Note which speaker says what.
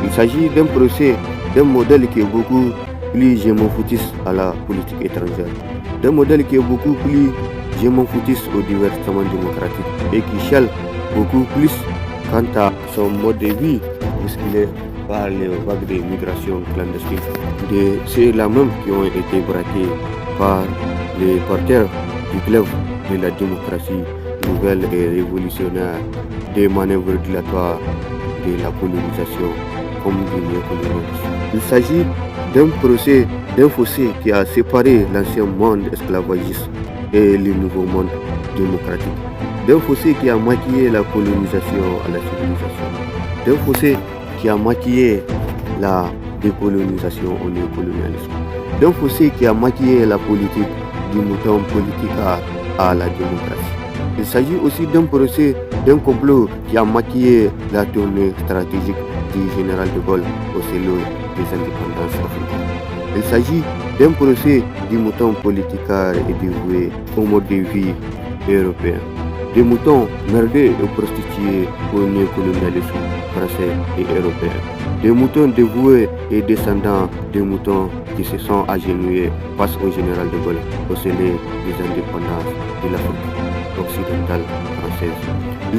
Speaker 1: Il s'agit d'un procès, d'un modèle qui est beaucoup plus gémofoutiste à la politique étrangère, d'un modèle qui est beaucoup plus gémofoutiste au divertissement démocratique et qui chiale beaucoup plus quant à son mode de vie, puisqu'il est par les vagues de migration clandestine. De ceux-là même qui ont été braqués par les porteurs du glaive de la démocratie nouvelle et révolutionnaire, des manœuvres dilatoires de la colonisation comme du néocolonialisme. Il s'agit d'un procès, d'un fossé qui a séparé l'ancien monde esclavagiste et le nouveau monde démocratique. D'un fossé qui a maquillé la colonisation à la civilisation. D'un fossé qui a maquillé la décolonisation au néocolonialisme. D'un fossé qui a maquillé la politique du mouton politique à la démocratie. Il s'agit aussi d'un procès, d'un complot qui a maquillé la tournée stratégique du général de Gaulle au silo des indépendances africaines. Il s'agit d'un procès du mouton politique et dévoué au mode de vie européen. Des moutons merdés et prostitués au néocolonialisme français et européen. Des moutons dévoués et descendants des moutons qui se sont agenouillés face au général de Gaulle au sommet des indépendances de l'Afrique occidentale française.